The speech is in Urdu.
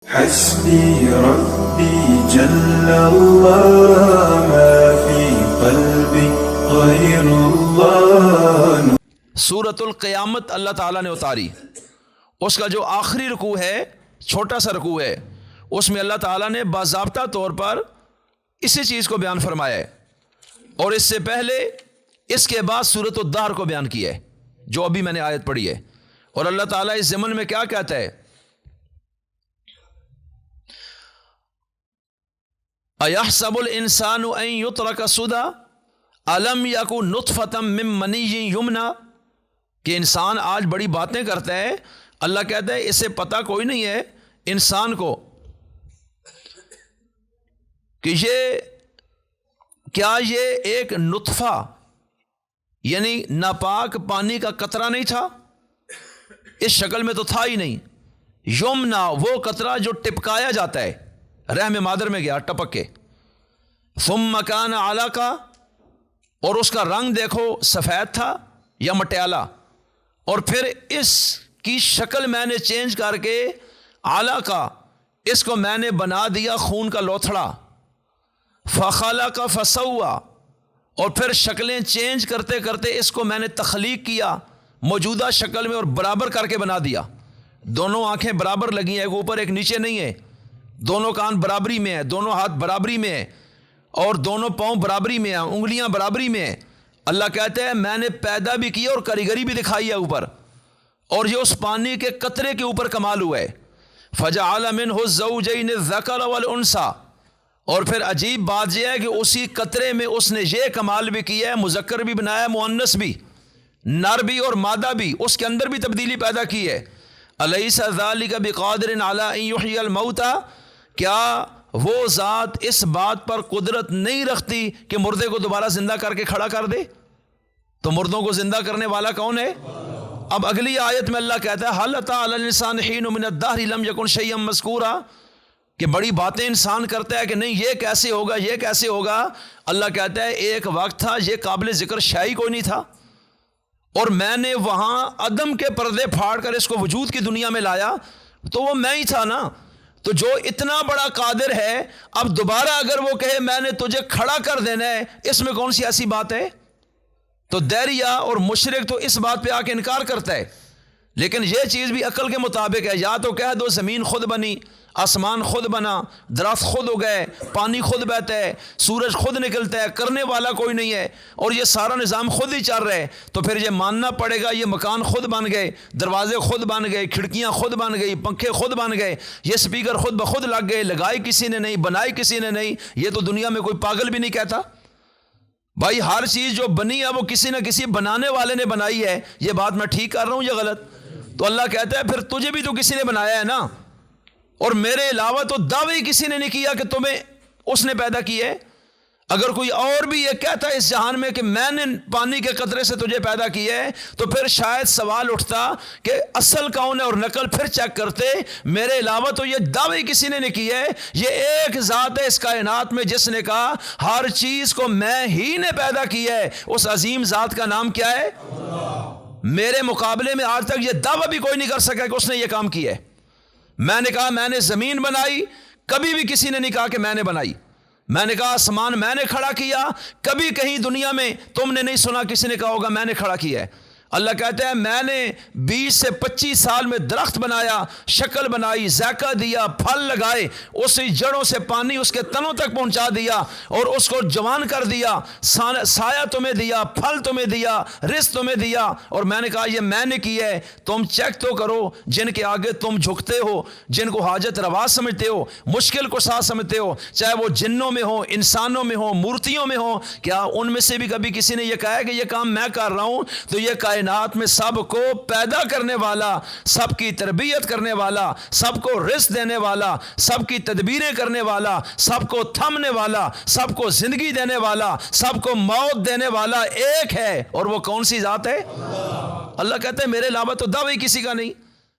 حسبي ربي جل الله ما في قلبي غير الله۔ سورۃ القیامت اللہ تعالیٰ نے اتاری، اس کا جو آخری رکوع ہے، چھوٹا سا رکوع ہے، اس میں اللہ تعالیٰ نے باضابطہ طور پر اسی چیز کو بیان فرمایا ہے، اور اس سے پہلے اس کے بعد سورۃ الدہر کو بیان کیا ہے جو ابھی میں نے آیت پڑھی ہے۔ اور اللہ تعالیٰ اس ضمن میں کیا کہتا ہے؟ اَيَحْسَبُ الْإِنسَانُ أَن يُتْرَكَ سُدًى أَلَمْ يَكُن نُطْفَةً مِّن مَّنِيٍّ يُمْنَىٰ، کہ انسان آج بڑی باتیں کرتا ہے، اللہ کہتا ہے اسے پتہ کوئی نہیں ہے انسان کو کہ یہ ایک نطفہ یعنی ناپاک پانی کا قطرہ نہیں تھا، اس شکل میں تو تھا ہی نہیں۔ یمنا، وہ قطرہ جو ٹپکایا جاتا ہے، رحم مادر میں گیا ٹپک کے، ثم کان علقہ، اور اس کا رنگ دیکھو سفید تھا یا مٹیالہ، اور پھر اس کی شکل میں نے چینج کر کے علقہ، اس کو میں نے بنا دیا خون کا لوتھڑا، فخلق فسوى، اور پھر شکلیں چینج کرتے کرتے اس کو میں نے تخلیق کیا موجودہ شکل میں اور برابر کر کے بنا دیا۔ دونوں آنکھیں برابر لگی ہیں، ایک اوپر ایک نیچے نہیں ہے، دونوں کان برابری میں ہیں، دونوں ہاتھ برابری میں ہیں، اور دونوں پاؤں برابری میں ہیں، انگلیاں برابری میں ہیں۔ اللہ کہتے ہیں میں نے پیدا بھی کیا اور کاریگری بھی دکھائی ہے اوپر، اور یہ اس پانی کے قطرے کے اوپر کمال ہوا ہے۔ فجعل منہ الزوجین الذکر والانثی، اور پھر عجیب بات یہ ہے کہ اسی قطرے میں اس نے یہ کمال بھی کیا ہے، مذکر بھی بنایا، مؤنث بھی، نر بھی اور مادہ بھی، اس کے اندر بھی تبدیلی پیدا کی ہے۔ الیس ذلک بقادر علی ان یحیی الموتى، کیا وہ ذات اس بات پر قدرت نہیں رکھتی کہ مردے کو دوبارہ زندہ کر کے کھڑا کر دے؟ تو مردوں کو زندہ کرنے والا کون ہے؟ اب اگلی آیت میں اللہ کہتا ہے هل اتى علی الانسان حین من الدہر لم یکن شیئا مذکورا، کہ بڑی باتیں انسان کرتا ہے کہ نہیں یہ کیسے ہوگا، یہ کیسے ہوگا۔ اللہ کہتا ہے ایک وقت تھا یہ قابل ذکر شے کوئی نہیں تھا، اور میں نے وہاں عدم کے پردے پھاڑ کر اس کو وجود کی دنیا میں لایا، تو وہ میں ہی تھا نا۔ تو جو اتنا بڑا قادر ہے، اب دوبارہ اگر وہ کہے میں نے تجھے کھڑا کر دینا ہے، اس میں کون سی ایسی بات ہے؟ تو دیریا اور مشرک تو اس بات پہ آ کے انکار کرتا ہے، لیکن یہ چیز بھی عقل کے مطابق ہے۔ یا تو کہہ دو زمین خود بنی، آسمان خود بنا، درخت خود اگئے، پانی خود بہتا ہے، سورج خود نکلتا ہے، کرنے والا کوئی نہیں ہے، اور یہ سارا نظام خود ہی چل رہا ہے، تو پھر یہ ماننا پڑے گا یہ مکان خود بن گئے، دروازے خود بن گئے، کھڑکیاں خود بن گئی، پنکھے خود بن گئے، یہ سپیکر خود بخود لگ گئے، لگائی کسی نے نہیں، بنائی کسی نے نہیں۔ یہ تو دنیا میں کوئی پاگل بھی نہیں کہتا۔ بھائی ہر چیز جو بنی ہے وہ کسی نہ کسی بنانے والے نے بنائی ہے، یہ بات میں ٹھیک کر رہا ہوں یا غلط؟ تو اللہ کہتا ہے پھر تجھے بھی تو کسی نے بنایا ہے نا، اور میرے علاوہ تو دعوی کسی نے نہیں کیا کہ تمہیں اس نے پیدا کی ہے۔ اگر کوئی اور بھی یہ کہتا ہے اس جہان میں کہ میں نے پانی کے قطرے سے تجھے پیدا کیا ہے، تو پھر شاید سوال اٹھتا کہ اصل کون ہے، اور نقل پھر چیک کرتے۔ میرے علاوہ تو یہ دعوی کسی نے نہیں کی ہے، یہ ایک ذات ہے اس کائنات میں جس نے کہا ہر چیز کو میں ہی نے پیدا کیا ہے۔ اس عظیم ذات کا نام کیا ہے؟ میرے مقابلے میں آج تک یہ دعویٰ بھی کوئی نہیں کر سکا کہ اس نے یہ کام کیا ہے۔ میں نے کہا میں نے زمین بنائی، کبھی بھی کسی نے نہیں کہا کہ میں نے بنائی۔ میں نے کہا آسمان میں نے کھڑا کیا، کبھی کہیں دنیا میں تم نے نہیں سنا کسی نے کہا ہوگا میں نے کھڑا کیا ہے۔ اللہ کہتا ہے میں نے 20 سے 25 سال میں درخت بنایا، شکل بنائی، ذائقہ دیا، پھل لگائے، اسی جڑوں سے پانی اس کے تنوں تک پہنچا دیا اور اس کو جوان کر دیا، سایہ تمہیں دیا، پھل تمہیں دیا، رزق تمہیں دیا، اور میں نے کہا یہ میں نے کیا ہے، تم چیک تو کرو۔ جن کے آگے تم جھکتے ہو، جن کو حاجت روا سمجھتے ہو، مشکل کو ساتھ سمجھتے ہو، چاہے وہ جنوں میں ہو، انسانوں میں ہو، مورتیوں میں ہو، کیا ان میں سے بھی کبھی کسی نے یہ کہا ہے کہ یہ کام میں کر رہا ہوں؟ تو یہ کائنات میں سب کو پیدا کرنے والا، سب کی تربیت کرنے والا، سب کو رزق دینے والا، سب کی تدبیریں کرنے والا، سب کو تھمنے والا، سب کو زندگی دینے والا، سب کو موت دینے والا ایک ہے، اور وہ کون سی ذات ہے؟ اللہ کہتے ہیں میرے علاوہ تو دعوی کسی کا نہیں۔